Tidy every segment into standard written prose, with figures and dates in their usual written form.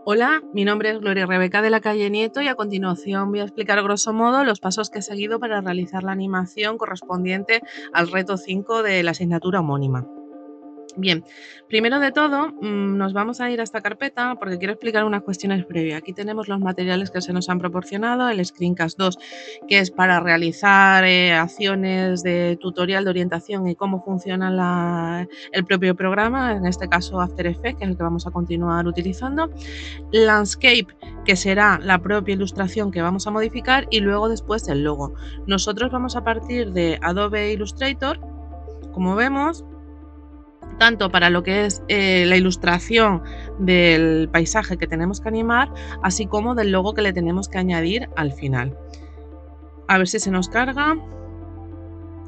Hola, mi nombre es Gloria Rebeca de la calle Nieto y a continuación voy a explicar grosso modo los pasos que he seguido para realizar la animación correspondiente al reto 5 de la asignatura homónima. Bien, primero de todo, nos vamos a ir a esta carpeta porque quiero explicar unas cuestiones previas. Aquí tenemos los materiales que se nos han proporcionado, el Screencast 2, que es para realizar acciones de tutorial de orientación y cómo funciona el propio programa, en este caso After Effects, que es el que vamos a continuar utilizando. Landscape, que será la propia ilustración que vamos a modificar, y luego después el logo. Nosotros vamos a partir de Adobe Illustrator, como vemos, tanto para lo que es la ilustración del paisaje que tenemos que animar, así como del logo que le tenemos que añadir al final. A ver si se nos carga.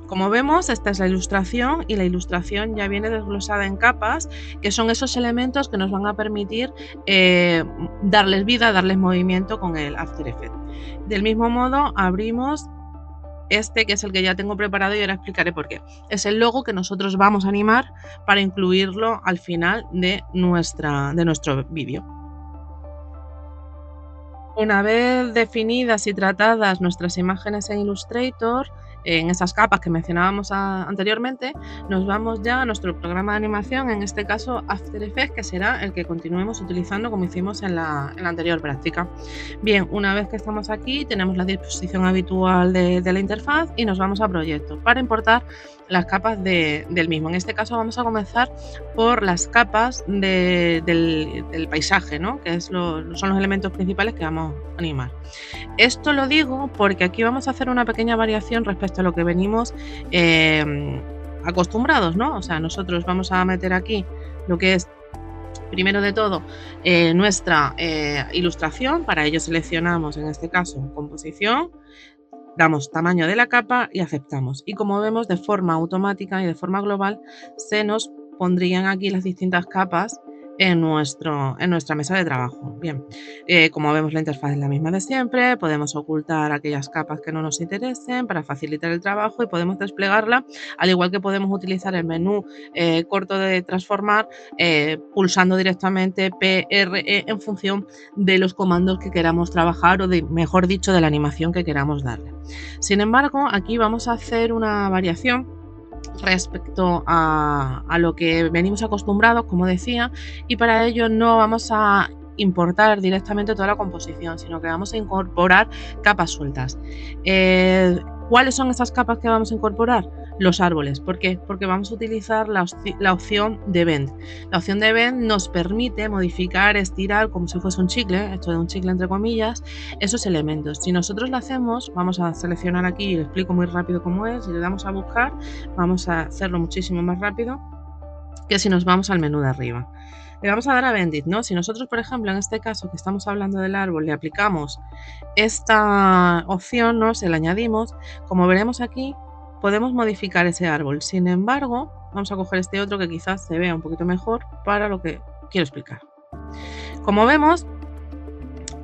Como vemos, esta es la ilustración y la ilustración ya viene desglosada en capas, que son esos elementos que nos van a permitir darles vida, darles movimiento con el After Effects. Del mismo modo, abrimos este, que es el que ya tengo preparado y ahora explicaré por qué. Es el logo que nosotros vamos a animar para incluirlo al final de nuestro vídeo. Una vez definidas y tratadas nuestras imágenes en Illustrator, en esas capas que mencionábamos anteriormente, nos vamos ya a nuestro programa de animación, en este caso After Effects, que será el que continuemos utilizando como hicimos en la anterior práctica. Bien, una vez que estamos aquí, tenemos la disposición habitual de la interfaz y nos vamos a proyectos para importar las capas del mismo. En este caso vamos a comenzar por las capas del paisaje, ¿no? Que son los elementos principales que vamos a animar. Esto lo digo porque aquí vamos a hacer una pequeña variación respecto a lo que venimos acostumbrados, ¿no? O sea, nosotros vamos a meter aquí lo que es, primero de todo, nuestra ilustración. Para ello seleccionamos, en este caso, composición, damos tamaño de la capa y aceptamos. Y como vemos, de forma automática y de forma global, se nos pondrían aquí las distintas capas en nuestra mesa de trabajo. Bien, como vemos, la interfaz es la misma de siempre. Podemos ocultar aquellas capas que no nos interesen para facilitar el trabajo y podemos desplegarla, al igual que podemos utilizar el menú corto de transformar pulsando directamente PRE en función de los comandos que queramos trabajar o, mejor dicho, de la animación que queramos darle. Sin embargo, aquí vamos a hacer una variación respecto a lo que venimos acostumbrados, como decía, y para ello no vamos a importar directamente toda la composición, sino que vamos a incorporar capas sueltas. ¿Cuáles son esas capas que vamos a incorporar? Los árboles. ¿Por qué? Porque vamos a utilizar la opción de Bend. La opción de Bend nos permite modificar, estirar, como si fuese un chicle, esto de un chicle entre comillas, esos elementos. Si nosotros lo hacemos, vamos a seleccionar aquí, y le explico muy rápido cómo es, y le damos a buscar, vamos a hacerlo muchísimo más rápido que si nos vamos al menú de arriba. Le vamos a dar a Bendit, ¿no? Si nosotros, por ejemplo, en este caso que estamos hablando del árbol, le aplicamos esta opción, ¿no? Se la añadimos, como veremos aquí, podemos modificar ese árbol. Sin embargo, vamos a coger este otro que quizás se vea un poquito mejor para lo que quiero explicar. Como vemos,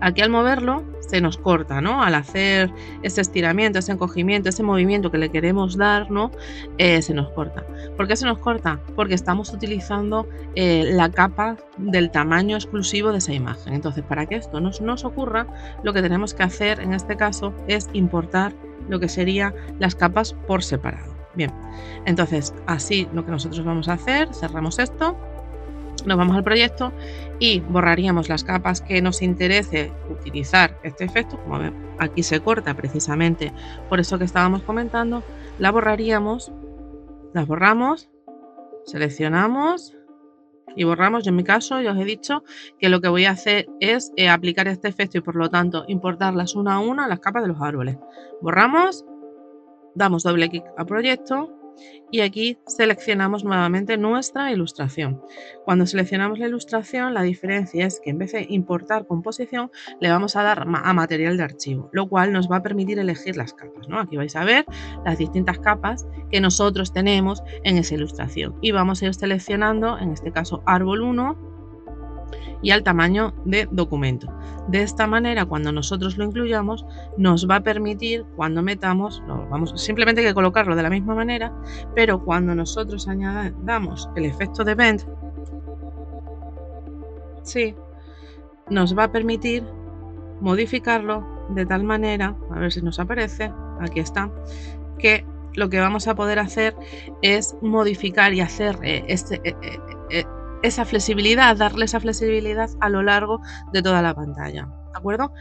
aquí al moverlo se nos corta, ¿no? Al hacer ese estiramiento, ese encogimiento, ese movimiento que le queremos dar, ¿no? Se nos corta. ¿Por qué se nos corta? Porque estamos utilizando la capa del tamaño exclusivo de esa imagen. Entonces, para que esto no nos ocurra, lo que tenemos que hacer en este caso es importar lo que serían las capas por separado. Bien, entonces así lo que nosotros vamos a hacer, cerramos esto, nos vamos al proyecto y borraríamos las capas que nos interese utilizar este efecto. Como ven, aquí se corta precisamente por eso que estábamos comentando. La borraríamos, las borramos, seleccionamos y borramos. Yo en mi caso ya os he dicho que lo que voy a hacer es aplicar este efecto y por lo tanto importarlas una a una las capas de los árboles. Borramos, damos doble clic a proyecto y aquí seleccionamos nuevamente nuestra ilustración. Cuando seleccionamos la ilustración, la diferencia es que en vez de importar composición, le vamos a dar a material de archivo, lo cual nos va a permitir elegir las capas, ¿no? Aquí vais a ver las distintas capas que nosotros tenemos en esa ilustración y vamos a ir seleccionando, en este caso árbol 1, y al tamaño de documento. De esta manera, cuando nosotros lo incluyamos, nos va a permitir, cuando metamos, simplemente hay que colocarlo de la misma manera, pero cuando nosotros añadamos el efecto de Bend, sí, nos va a permitir modificarlo de tal manera, a ver si nos aparece, aquí está, que lo que vamos a poder hacer es modificar y hacer esa flexibilidad, darle esa flexibilidad a lo largo de toda la pantalla, ¿de acuerdo?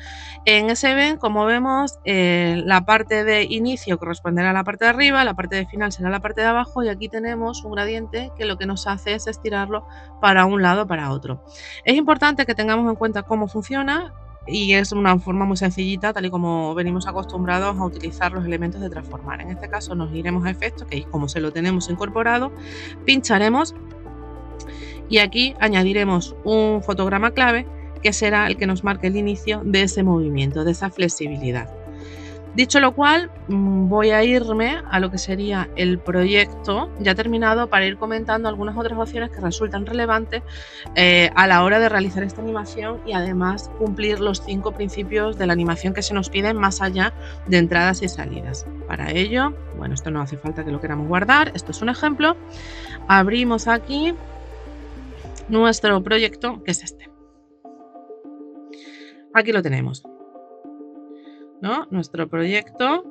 En ese event, como vemos, la parte de inicio corresponderá a la parte de arriba, la parte de final será la parte de abajo, y aquí tenemos un gradiente que lo que nos hace es estirarlo para un lado o para otro. Es importante que tengamos en cuenta cómo funciona, y es una forma muy sencillita, tal y como venimos acostumbrados a utilizar los elementos de transformar. En este caso nos iremos a efectos, que como se lo tenemos incorporado, pincharemos y aquí añadiremos un fotograma clave que será el que nos marque el inicio de ese movimiento, de esa flexibilidad. Dicho lo cual, voy a irme a lo que sería el proyecto ya terminado para ir comentando algunas otras opciones que resultan relevantes a la hora de realizar esta animación y además cumplir los 5 principios de la animación que se nos piden más allá de entradas y salidas. Para ello, bueno, esto no hace falta que lo queramos guardar, esto es un ejemplo. Abrimos aquí nuestro proyecto, que es este. Aquí lo tenemos, ¿no? Nuestro proyecto,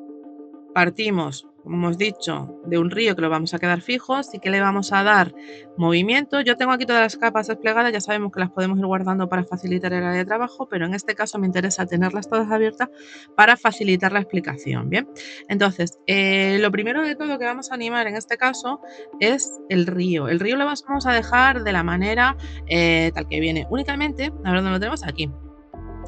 partimos, como hemos dicho, de un río que lo vamos a quedar fijos y que le vamos a dar movimiento. Yo tengo aquí todas las capas desplegadas, ya sabemos que las podemos ir guardando para facilitar el área de trabajo, pero en este caso me interesa tenerlas todas abiertas para facilitar la explicación, ¿bien? Entonces, lo primero de todo que vamos a animar en este caso es el río. El río lo vamos a dejar de la manera tal que viene. Únicamente, a ver dónde lo tenemos, aquí.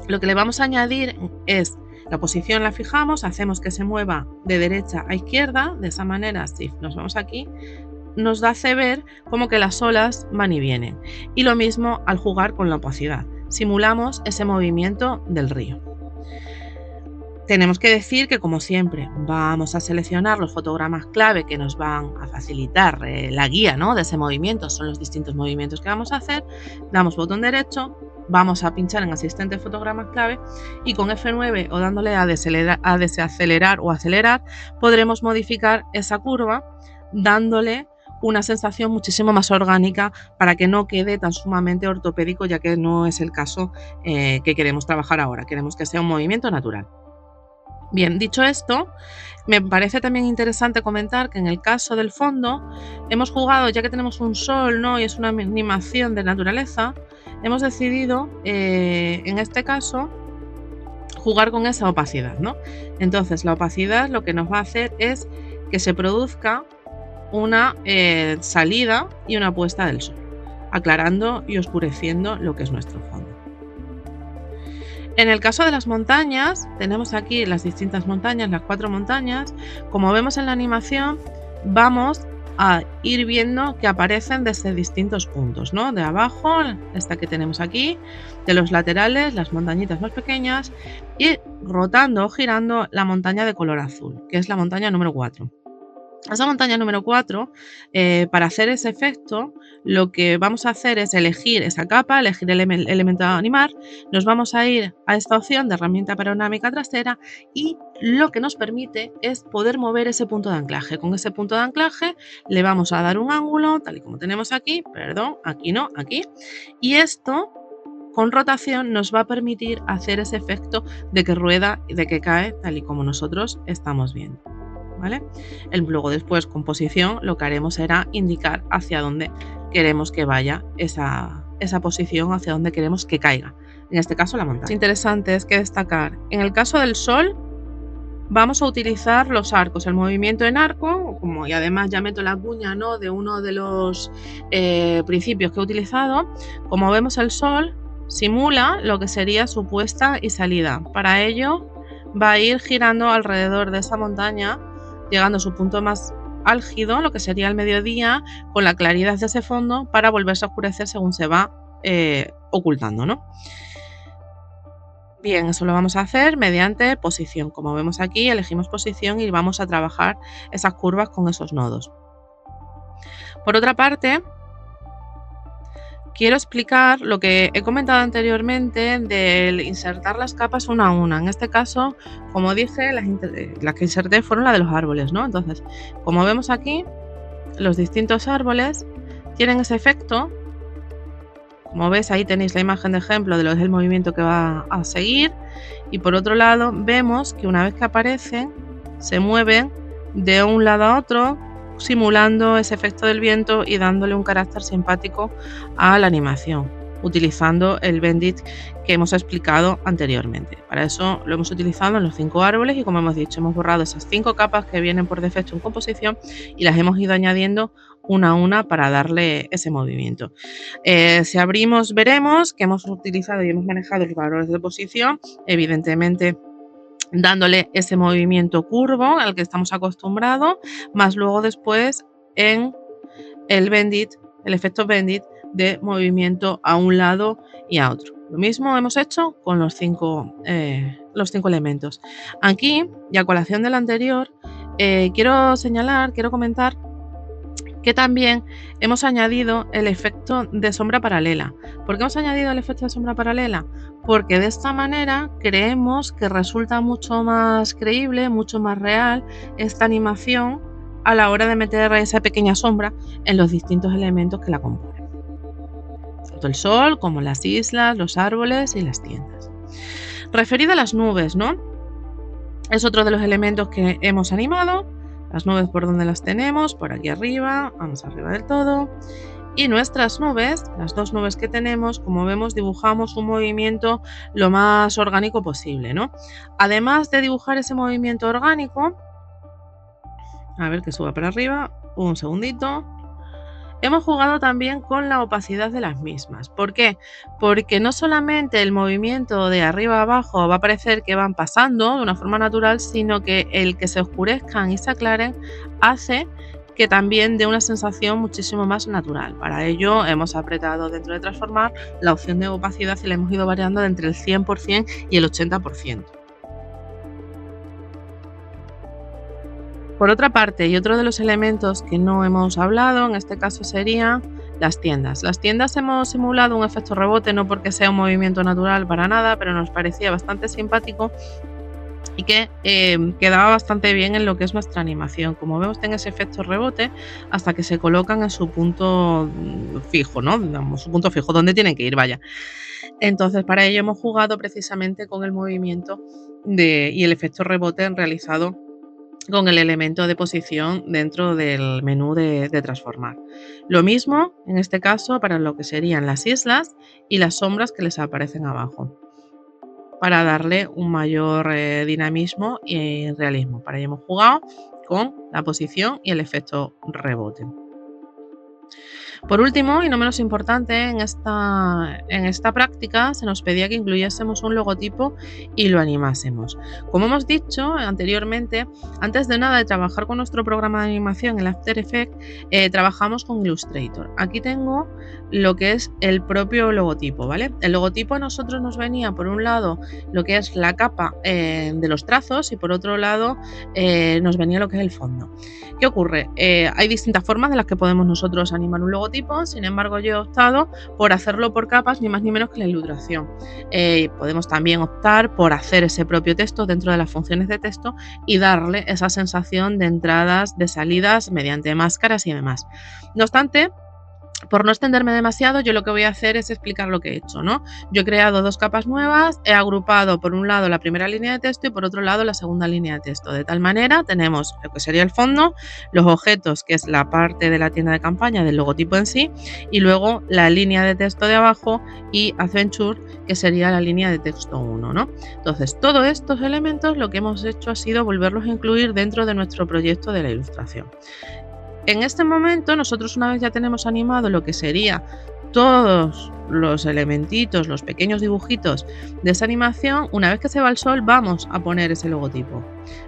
Lo que le vamos a añadir es la posición, la fijamos, hacemos que se mueva de derecha a izquierda, de esa manera, si nos vamos aquí, nos hace ver como que las olas van y vienen. Y lo mismo al jugar con la opacidad, simulamos ese movimiento del río. Tenemos que decir que, como siempre, vamos a seleccionar los fotogramas clave que nos van a facilitar la guía, ¿no?, de ese movimiento, son los distintos movimientos que vamos a hacer. Damos botón derecho, vamos a pinchar en asistente fotogramas clave y con F9 o dándole a desacelerar o acelerar podremos modificar esa curva dándole una sensación muchísimo más orgánica para que no quede tan sumamente ortopédico, ya que no es el caso que queremos trabajar ahora, queremos que sea un movimiento natural. Bien, dicho esto, me parece también interesante comentar que en el caso del fondo hemos jugado, ya que tenemos un sol, ¿no?, y es una animación de naturaleza, hemos decidido en este caso jugar con esa opacidad, ¿no? Entonces la opacidad lo que nos va a hacer es que se produzca una salida y una puesta del sol, aclarando y oscureciendo lo que es nuestro fondo. En el caso de las montañas, tenemos aquí las distintas montañas, las 4 montañas. Como vemos en la animación, vamos a ir viendo que aparecen desde distintos puntos, ¿no? De abajo, esta que tenemos aquí, de los laterales, las montañitas más pequeñas, y rotando o girando la montaña de color azul, que es la montaña número 4. Esa montaña número 4, para hacer ese efecto, lo que vamos a hacer es elegir esa capa, elegir el elemento a animar, nos vamos a ir a esta opción de herramienta panorámica trasera y lo que nos permite es poder mover ese punto de anclaje. Con ese punto de anclaje le vamos a dar un ángulo, tal y como tenemos aquí, perdón, aquí no, aquí, y esto con rotación nos va a permitir hacer ese efecto de que rueda y de que cae, tal y como nosotros estamos viendo. ¿Vale? Luego después con posición lo que haremos será indicar hacia dónde queremos que vaya esa posición, hacia dónde queremos que caiga, en este caso la montaña. Interesante es que destacar, en el caso del sol vamos a utilizar los arcos, el movimiento en arco, y además ya meto la cuña, ¿no?, de uno de los principios que he utilizado. Como vemos, el sol simula lo que sería su puesta y salida. Para ello va a ir girando alrededor de esa montaña, llegando a su punto más álgido, lo que sería el mediodía, con la claridad de ese fondo para volverse a oscurecer según se va ocultando, ¿no? Bien, eso lo vamos a hacer mediante posición. Como vemos aquí, elegimos posición y vamos a trabajar esas curvas con esos nodos. Por otra parte, quiero explicar lo que he comentado anteriormente del insertar las capas una a una. En este caso, como dije, las que inserté fueron las de los árboles, ¿no? Entonces, como vemos aquí, los distintos árboles tienen ese efecto Como ves, ahí tenéis la imagen de ejemplo de lo que es el movimiento que va a seguir. Y por otro lado, vemos que una vez que aparecen, se mueven de un lado a otro, simulando ese efecto del viento y dándole un carácter simpático a la animación, utilizando el Bendit que hemos explicado anteriormente. Para eso lo hemos utilizado en los 5 árboles y, como hemos dicho, hemos borrado esas 5 capas que vienen por defecto en composición y las hemos ido añadiendo una a una para darle ese movimiento. Si abrimos, veremos que hemos utilizado y hemos manejado los valores de posición, evidentemente dándole ese movimiento curvo al que estamos acostumbrados, más luego después en el Bendit, el efecto Bendit de movimiento a un lado y a otro. Lo mismo hemos hecho con los 5 elementos. Aquí, y a colación del anterior, quiero comentar que también hemos añadido el efecto de sombra paralela. ¿Por qué hemos añadido el efecto de sombra paralela? Porque de esta manera creemos que resulta mucho más creíble, mucho más real esta animación a la hora de meter esa pequeña sombra en los distintos elementos que la componen. Tanto el sol como las islas, los árboles y las tiendas. Referido a las nubes, ¿no? Es otro de los elementos que hemos animado. Las nubes, ¿por dónde las tenemos? Por aquí arriba, vamos arriba del todo. Y nuestras nubes, las 2 nubes que tenemos, como vemos, dibujamos un movimiento lo más orgánico posible, ¿no? Además de dibujar ese movimiento orgánico, a ver que suba para arriba, un segundito. Hemos jugado también con la opacidad de las mismas. ¿Por qué? Porque no solamente el movimiento de arriba a abajo va a parecer que van pasando de una forma natural, sino que el que se oscurezcan y se aclaren hace que también dé una sensación muchísimo más natural. Para ello hemos apretado dentro de transformar la opción de opacidad y la hemos ido variando de entre el 100% y el 80%. Por otra parte, y otro de los elementos que no hemos hablado, en este caso serían las tiendas. Las tiendas hemos simulado un efecto rebote, no porque sea un movimiento natural para nada, pero nos parecía bastante simpático y que quedaba bastante bien en lo que es nuestra animación. Como vemos, tiene ese efecto rebote hasta que se colocan en su punto fijo, ¿no? Digamos, su punto fijo, donde tienen que ir, vaya. Entonces, para ello hemos jugado precisamente con el movimiento y el efecto rebote realizado con el elemento de posición dentro del menú de transformar. Lo mismo en este caso para lo que serían las islas y las sombras que les aparecen abajo, para darle un mayor dinamismo y realismo. Para ello hemos jugado con la posición y el efecto rebote. Por último, y no menos importante, en esta práctica se nos pedía que incluyésemos un logotipo y lo animásemos. Como hemos dicho anteriormente, antes de nada de trabajar con nuestro programa de animación, el After Effects, trabajamos con Illustrator. Aquí tengo lo que es el propio logotipo, ¿vale? El logotipo a nosotros nos venía, por un lado, lo que es la capa de los trazos y por otro lado nos venía lo que es el fondo. ¿Qué ocurre? Hay distintas formas de las que podemos nosotros animar un logotipo. Sin embargo, yo he optado por hacerlo por capas, ni más ni menos que la ilustración. Podemos también optar por hacer ese propio texto dentro de las funciones de texto y darle esa sensación de entradas, de salidas mediante máscaras y demás. No obstante, por no extenderme demasiado, yo lo que voy a hacer es explicar lo que he hecho, ¿no? Yo he creado 2 capas nuevas, he agrupado por un lado la primera línea de texto y por otro lado la segunda línea de texto. De tal manera tenemos lo que sería el fondo, los objetos, que es la parte de la tienda de campaña del logotipo en sí, y luego la línea de texto de abajo y Adventure, que sería la línea de texto 1, ¿no? Entonces, todos estos elementos lo que hemos hecho ha sido volverlos a incluir dentro de nuestro proyecto de la ilustración. En este momento, nosotros una vez ya tenemos animado lo que sería todos los elementitos, los pequeños dibujitos de esa animación, una vez que se va el sol vamos a poner ese logotipo.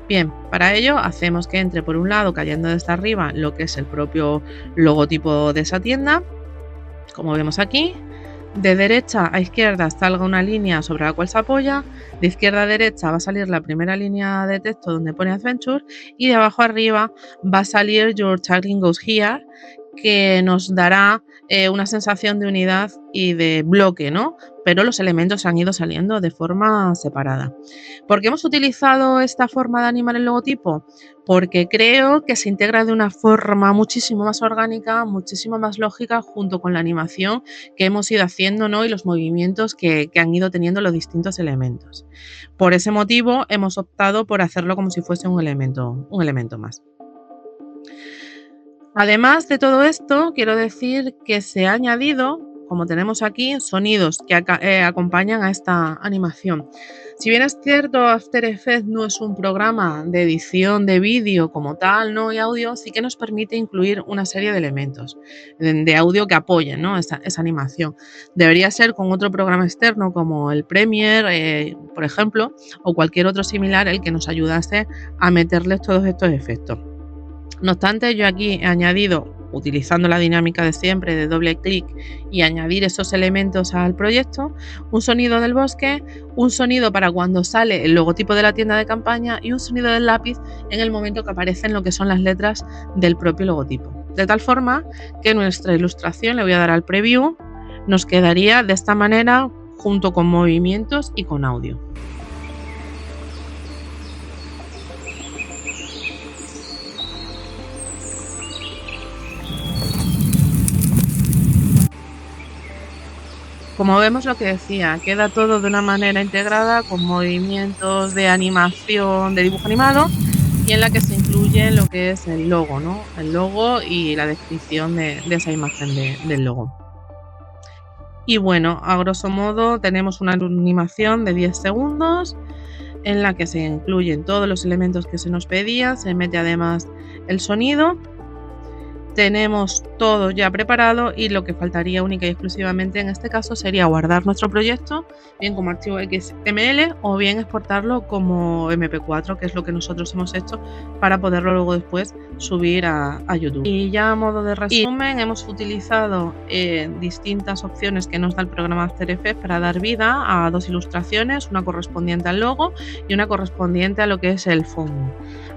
Bien, para ello hacemos que entre por un lado, cayendo desde arriba, lo que es el propio logotipo de esa tienda, como vemos aquí. De derecha a izquierda salga una línea sobre la cual se apoya, de izquierda a derecha va a salir la primera línea de texto donde pone Adventure y de abajo arriba va a salir Your Tagging Goes Here, que nos dará una sensación de unidad y de bloque, ¿no? Pero los elementos han ido saliendo de forma separada. ¿Por qué hemos utilizado esta forma de animar el logotipo? Porque creo que se integra de una forma muchísimo más orgánica, muchísimo más lógica, junto con la animación que hemos ido haciendo, ¿no? Y los movimientos que han ido teniendo los distintos elementos. Por ese motivo hemos optado por hacerlo como si fuese un elemento más. Además de todo esto, quiero decir que se ha añadido, como tenemos aquí, sonidos que acompañan a esta animación. Si bien es cierto, After Effects no es un programa de edición de vídeo como tal, ¿no? Y audio, sí que nos permite incluir una serie de elementos de audio que apoyen, ¿no? esa animación. Debería ser con otro programa externo como el Premiere, por ejemplo, o cualquier otro similar, el que nos ayudase a meterles todos estos efectos. No obstante, yo aquí he añadido, utilizando la dinámica de siempre de doble clic y añadir esos elementos al proyecto, un sonido del bosque, un sonido para cuando sale el logotipo de la tienda de campaña y un sonido del lápiz en el momento que aparecen lo que son las letras del propio logotipo. De tal forma que nuestra ilustración, le voy a dar al preview, nos quedaría de esta manera junto con movimientos y con audio. Como vemos, lo que decía, queda todo de una manera integrada con movimientos de animación, de dibujo animado, y en la que se incluye lo que es el logo, ¿no? El logo y la descripción de esa imagen del logo. Y bueno, a grosso modo tenemos una animación de 10 segundos en la que se incluyen todos los elementos que se nos pedían, se mete además el sonido. Tenemos todo ya preparado y lo que faltaría única y exclusivamente en este caso sería guardar nuestro proyecto bien como archivo XML o bien exportarlo como MP4, que es lo que nosotros hemos hecho para poderlo luego después subir a YouTube. Y ya a modo de resumen, hemos utilizado distintas opciones que nos da el programa After Effects para dar vida a dos ilustraciones, una correspondiente al logo y una correspondiente a lo que es el fondo.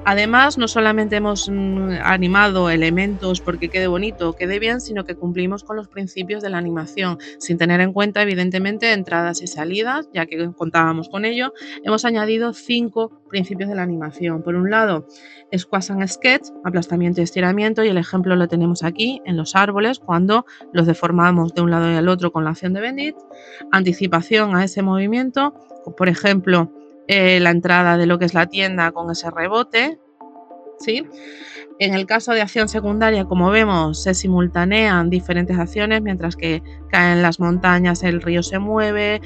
Además, no solamente hemos animado elementos porque quede bonito o quede bien, sino que cumplimos con los principios de la animación, sin tener en cuenta, evidentemente, entradas y salidas, ya que contábamos con ello. Hemos añadido 5 principios de la animación. Por un lado, Squash and Sketch, aplastamiento y estiramiento, y el ejemplo lo tenemos aquí en los árboles, cuando los deformamos de un lado y al otro con la acción de Bendit. Anticipación a ese movimiento, por ejemplo, la entrada de lo que es la tienda con ese rebote, ¿sí? En el caso de acción secundaria, como vemos, se simultanean diferentes acciones, mientras que caen las montañas, el río se mueven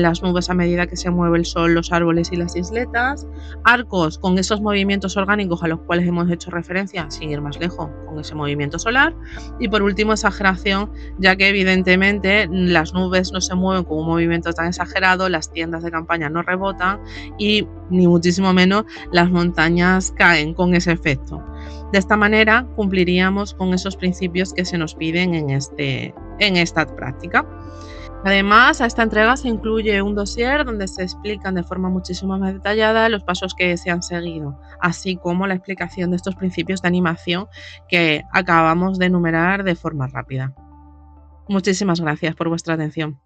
las nubes a medida que se mueve el sol, los árboles y las isletas. Arcos con esos movimientos orgánicos a los cuales hemos hecho referencia, sin ir más lejos, con ese movimiento solar. Y por último, exageración, ya que evidentemente las nubes no se mueven con un movimiento tan exagerado, las tiendas de campaña no rebotan y ni muchísimo menos las montañas caen con ese efecto. De esta manera cumpliríamos con esos principios que se nos piden en esta práctica. Además, a esta entrega se incluye un dossier donde se explican de forma muchísimo más detallada los pasos que se han seguido, así como la explicación de estos principios de animación que acabamos de enumerar de forma rápida. Muchísimas gracias por vuestra atención.